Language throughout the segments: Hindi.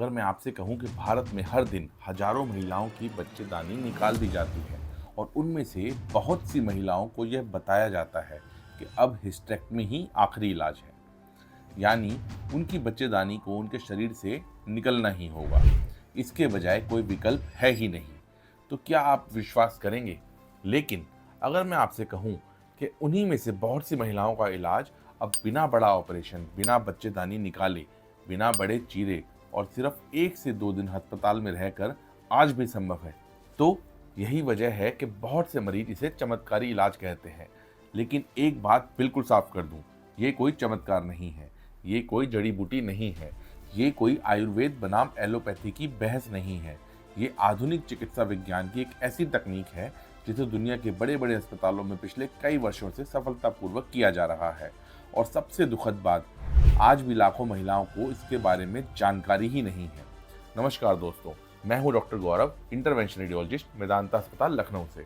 अगर मैं आपसे कहूं कि भारत में हर दिन हजारों महिलाओं की बच्चेदानी निकाल दी जाती है और उनमें से बहुत सी महिलाओं को यह बताया जाता है कि अब हिस्टेक्टमी ही आखिरी इलाज है, यानी उनकी बच्चेदानी को उनके शरीर से निकलना ही होगा, इसके बजाय कोई विकल्प है ही नहीं, तो क्या आप विश्वास करेंगे? लेकिन अगर मैं आपसे कहूं कि उन्हीं में से बहुत सी महिलाओं का इलाज अब बिना बड़ा ऑपरेशन, बिना बच्चेदानी निकाले, बिना बड़े चीरे और सिर्फ 1 से 2 दिन अस्पताल में रहकर आज भी संभव है, तो यही वजह है कि बहुत से मरीज इसे चमत्कारी इलाज कहते हैं। लेकिन एक बात बिल्कुल साफ कर दूं, ये कोई चमत्कार नहीं है, ये कोई जड़ी बूटी नहीं है, ये कोई आयुर्वेद बनाम एलोपैथी की बहस नहीं है। ये आधुनिक चिकित्सा विज्ञान की एक ऐसी तकनीक है जिसे दुनिया के बड़े बड़े अस्पतालों में पिछले कई वर्षों से सफलतापूर्वक किया जा रहा है। और सबसे दुखद बात, आज भी लाखों महिलाओं को इसके बारे में जानकारी ही नहीं है। नमस्कार दोस्तों, मैं हूं डॉक्टर गौरव, इंटरवेंशन रेडियोलॉजिस्ट, मेदांता अस्पताल लखनऊ से।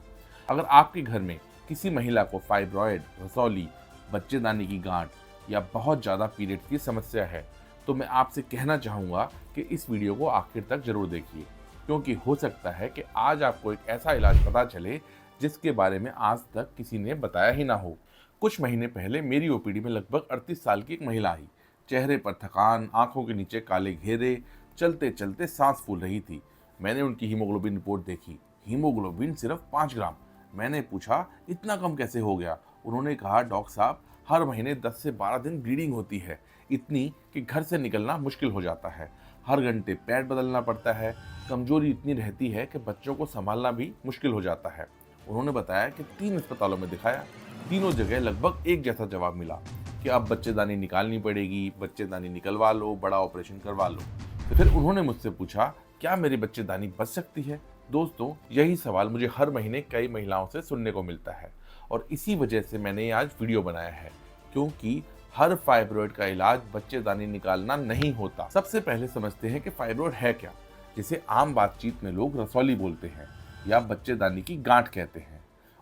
अगर आपके घर में किसी महिला को फाइब्रॉयड, रसौली, बच्चेदानी की गांठ या बहुत ज़्यादा पीरियड्स की समस्या है, तो मैं आपसे कहना चाहूँगा कि इस वीडियो को आखिर तक जरूर देखिए, क्योंकि हो सकता है कि आज आपको एक ऐसा इलाज पता चले जिसके बारे में आज तक किसी ने बताया ही ना हो। कुछ महीने पहले मेरी ओपीडी में लगभग 38 साल की एक महिला आई। चेहरे पर थकान, आंखों के नीचे काले घेरे, चलते चलते सांस फूल रही थी। मैंने उनकी हीमोग्लोबिन रिपोर्ट देखी, हीमोग्लोबिन सिर्फ 5 ग्राम। मैंने पूछा, इतना कम कैसे हो गया? उन्होंने कहा, डॉक्टर साहब, हर महीने 10 से 12 दिन ब्लीडिंग होती है, इतनी कि घर से निकलना मुश्किल हो जाता है। हर घंटे पैड बदलना पड़ता है, कमजोरी इतनी रहती है कि बच्चों को संभालना भी मुश्किल हो जाता है। उन्होंने बताया कि 3 अस्पतालों में दिखाया, तीनों जगह लगभग एक जैसा जवाब मिला कि अब बच्चेदानी निकालनी पड़ेगी, बच्चेदानी निकलवा लो, बड़ा ऑपरेशन करवा लो। तो फिर उन्होंने मुझसे पूछा, क्या मेरी बच्चेदानी बच सकती है? दोस्तों, यही सवाल मुझे हर महीने कई महिलाओं से सुनने को मिलता है और इसी वजह से मैंने आज वीडियो बनाया है, क्योंकि हर फाइब्रॉयड का इलाज बच्चेदानी निकालना नहीं होता। सबसे पहले समझते हैं कि फाइब्रॉयड है क्या, जिसे आम बातचीत में लोग रसौली बोलते हैं या बच्चेदानी की गांठ कहते हैं।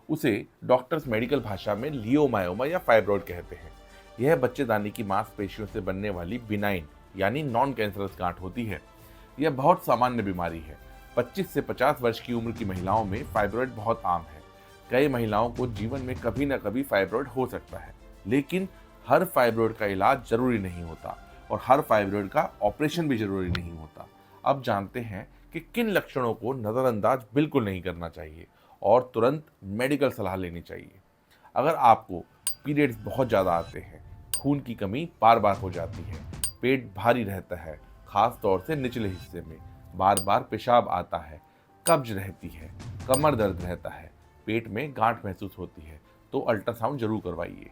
उसे डॉक्टर्स मेडिकल भाषा में लियोमायोमा या फाइब्रॉयड कहते हैं। यह बच्चेदानी की मांसपेशियों से बनने वाली बिनाइन यानी नॉन कैंसरस गांठ होती है। यह बहुत सामान्य बीमारी है। 25 से 50 वर्ष की उम्र की महिलाओं में फाइब्रॉयड बहुत आम है। कई महिलाओं को जीवन में कभी न कभी फाइब्रॉयड हो सकता है, लेकिन हर फाइब्रॉयड का इलाज जरूरी नहीं होता और हर फाइब्रॉयड का ऑपरेशन भी जरूरी नहीं होता। अब जानते हैं कि किन लक्षणों को नज़रअंदाज बिल्कुल नहीं करना चाहिए और तुरंत मेडिकल सलाह लेनी चाहिए। अगर आपको पीरियड्स बहुत ज़्यादा आते हैं, खून की कमी बार बार हो जाती है, पेट भारी रहता है, खास तौर से निचले हिस्से में, बार बार पेशाब आता है, कब्ज रहती है, कमर दर्द रहता है, पेट में गांठ महसूस होती है, तो अल्ट्रासाउंड जरूर करवाइए।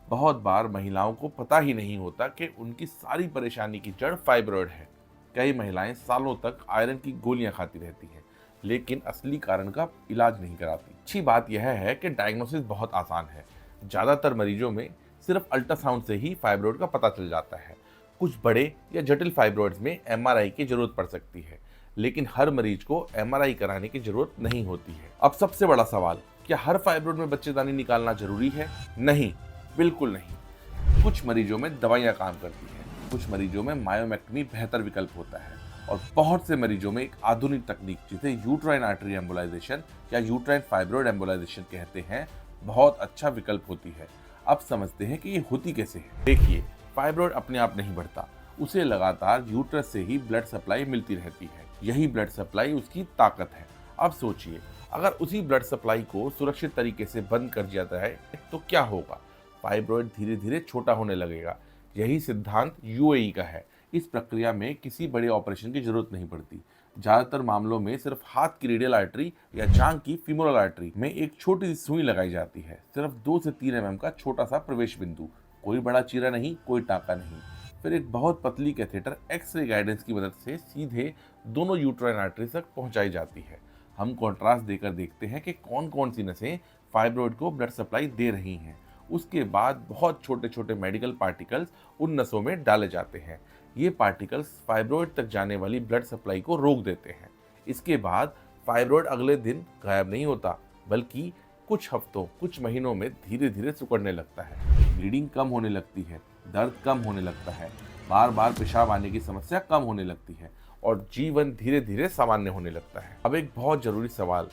बहुत बार महिलाओं को पता ही नहीं होता कि उनकी सारी परेशानी की जड़ फाइब्रॉयड है। कई महिलाएं सालों तक आयरन की गोलियां खाती रहती हैं, लेकिन असली कारण का इलाज नहीं कराती। अच्छी बात यह है कि डायग्नोसिस बहुत आसान है। ज़्यादातर मरीजों में सिर्फ अल्ट्रासाउंड से ही फाइब्रॉयड का पता चल जाता है। कुछ बड़े या जटिल फाइब्रॉयड्स में एमआरआई की जरूरत पड़ सकती है, लेकिन हर मरीज को एमआरआई कराने की जरूरत नहीं होती है। अब सबसे बड़ा सवाल, क्या हर फाइब्रॉयड में बच्चेदानी निकालना जरूरी है? नहीं, बिल्कुल नहीं। कुछ मरीजों में दवाइयाँ काम करती हैं, कुछ मरीजों में मायोमेक्टमी बेहतर विकल्प होता है और बहुत से मरीजों में एक आधुनिक तकनीक जिसे यूट्राइन आर्टरी एम्बोलाइजेशन या यूट्राइन फाइब्रॉयड एम्बोलाइजेशन कहते हैं, बहुत अच्छा विकल्प होती है। अब समझते हैं कि ये होती कैसे है। देखिए, फाइब्रॉयड अपने आप नहीं बढ़ता, उसे लगातार यूट्रस से ही ब्लड सप्लाई मिलती रहती है। यही ब्लड सप्लाई उसकी ताकत है। अब सोचिए, अगर उसी ब्लड सप्लाई को सुरक्षित तरीके से बंद कर दिया जाता है तो क्या होगा? फाइब्रॉयड धीरे धीरे छोटा होने लगेगा। यही सिद्धांत यूएई का है। इस प्रक्रिया में किसी बड़े ऑपरेशन की जरूरत नहीं पड़ती। ज़्यादातर मामलों में सिर्फ हाथ की रेडियल आर्टरी या जांघ की फीमोरल आर्टरी में एक छोटी सी सुई लगाई जाती है। सिर्फ 2 से 3 एमएम का छोटा सा प्रवेश बिंदु, कोई बड़ा चीरा नहीं, कोई टाका नहीं। फिर एक बहुत पतली कैथेटर एक्सरे गाइडेंस की मदद से सीधे दोनों यूट्राइन आर्टरी तक पहुंचाई जाती है। हम कॉन्ट्रास्ट देकर देखते हैं कि कौन कौन सी नसें फाइब्रॉयड को ब्लड सप्लाई दे रही हैं। उसके बाद बहुत छोटे छोटे मेडिकल पार्टिकल्स उन नसों में डाले जाते हैं। ये पार्टिकल्स फाइब्रॉयड तक जाने वाली ब्लड सप्लाई को रोक देते हैं। इसके बाद फाइब्रॉयड अगले दिन गायब नहीं होता, बल्कि कुछ हफ्तों, कुछ महीनों में धीरे धीरे सिकुड़ने लगता है। ब्लीडिंग कम होने लगती है, दर्द कम होने लगता है, बार बार पेशाब आने की समस्या कम होने लगती है और जीवन धीरे धीरे सामान्य होने लगता है। अब एक बहुत जरूरी सवाल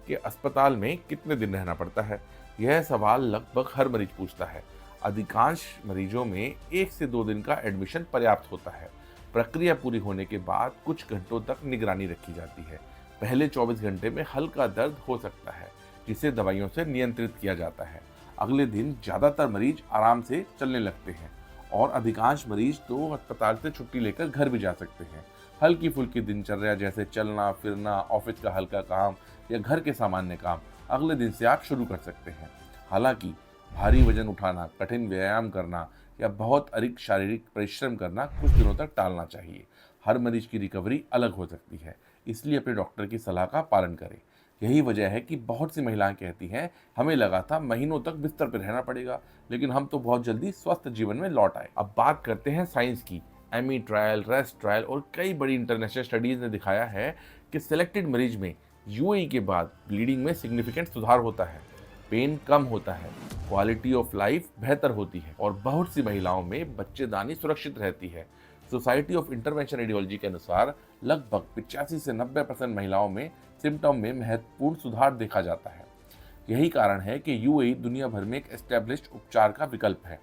कि अस्पताल में कितने दिन रहना पड़ता है, यह सवाल लगभग हर मरीज पूछता है। अधिकांश मरीजों में 1 से 2 दिन का एडमिशन पर्याप्त होता है। प्रक्रिया पूरी होने के बाद कुछ घंटों तक निगरानी रखी जाती है। पहले 24 घंटे में हल्का दर्द हो सकता है, जिसे दवाइयों से नियंत्रित किया जाता है। अगले दिन ज्यादातर मरीज आराम से चलने लगते हैं और अधिकांश मरीज तो अस्पताल से छुट्टी लेकर घर भी जा सकते हैं। हल्की फुल्की दिनचर्या जैसे चलना फिरना, ऑफिस का हल्का काम या घर के सामान्य काम अगले दिन से आप शुरू कर सकते हैं। हालांकि भारी वजन उठाना, कठिन व्यायाम करना या बहुत अधिक शारीरिक परिश्रम करना कुछ दिनों तक टालना चाहिए। हर मरीज की रिकवरी अलग हो सकती है, इसलिए अपने डॉक्टर की सलाह का पालन करें। यही वजह है कि बहुत सी महिलाएं कहती हैं, हमें लगा था महीनों तक बिस्तर पर रहना पड़ेगा, लेकिन हम तो बहुत जल्दी स्वस्थ जीवन में लौट आए। अब बात करते हैं साइंस की। एमी ट्रायल, रेस्ट ट्रायल और कई बड़ी इंटरनेशनल स्टडीज ने दिखाया है कि सिलेक्टेड मरीज में यूएई के बाद ब्लीडिंग में सिग्निफिकेंट सुधार होता है, पेन कम होता है, क्वालिटी ऑफ लाइफ बेहतर होती है और बहुत सी महिलाओं में बच्चेदानी सुरक्षित रहती है। सोसाइटी ऑफ इंटरवेंशन रेडियोलॉजी के अनुसार लगभग 85 से 90% महिलाओं में सिम्टम में महत्वपूर्ण सुधार देखा जाता है। यही कारण है कि यूएई दुनिया भर में एक एस्टेब्लिश्ड उपचार का विकल्प है।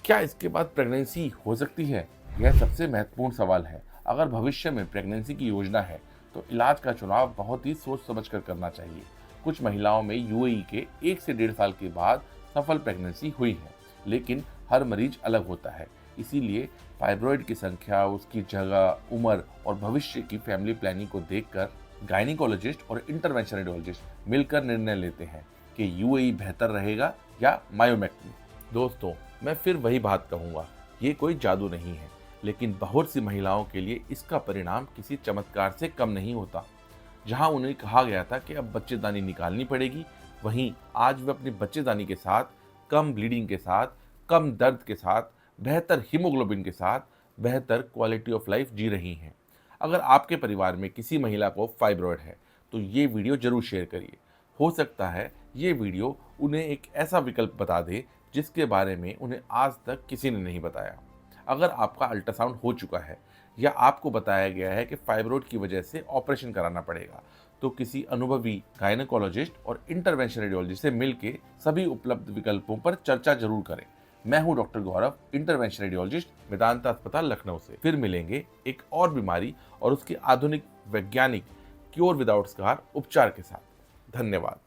क्या इसके बाद प्रेगनेंसी हो सकती है? यह सबसे महत्वपूर्ण सवाल है। अगर भविष्य में प्रेगनेंसी की योजना है तो इलाज का चुनाव बहुत ही सोच समझ कर करना चाहिए। कुछ महिलाओं में यूएई के 1 से 1.5 साल के बाद सफल प्रेगनेंसी हुई है, लेकिन हर मरीज अलग होता है। इसीलिए फाइब्रॉइड की संख्या, उसकी जगह, उम्र और भविष्य की फैमिली प्लानिंग को देखकर गायनिकोलॉजिस्ट और इंटरवेंशन रेडियोलॉजिस्ट मिलकर निर्णय लेते हैं कि यूएई बेहतर रहेगा या मायोमेक्टमी। दोस्तों, मैं फिर वही बात कहूँगा, ये कोई जादू नहीं है, लेकिन बहुत सी महिलाओं के लिए इसका परिणाम किसी चमत्कार से कम नहीं होता। जहां उन्हें कहा गया था कि अब बच्चेदानी निकालनी पड़ेगी, वहीं आज वे अपनी बच्चेदानी के साथ, कम ब्लीडिंग के साथ, कम दर्द के साथ, बेहतर हीमोग्लोबिन के साथ, बेहतर क्वालिटी ऑफ लाइफ जी रही हैं। अगर आपके परिवार में किसी महिला को फाइब्रॉइड है तो ये वीडियो जरूर शेयर करिए। हो सकता है ये वीडियो उन्हें एक ऐसा विकल्प बता दे जिसके बारे में उन्हें आज तक किसी ने नहीं बताया। अगर आपका अल्ट्रासाउंड हो चुका है या आपको बताया गया है कि फाइब्रॉइड की वजह से ऑपरेशन कराना पड़ेगा, तो किसी अनुभवी गायनेकोलॉजिस्ट और इंटरवेंशन रेडियोलॉजिस्ट से मिलकर सभी उपलब्ध विकल्पों पर चर्चा जरूर करें। मैं हूं डॉक्टर गौरव, इंटरवेंशन रेडियोलॉजिस्ट, वेदांता अस्पताल, लखनऊ से। फिर मिलेंगे एक और बीमारी और उसके आधुनिक वैज्ञानिक क्योर विदाउट स्कार उपचार के साथ। धन्यवाद।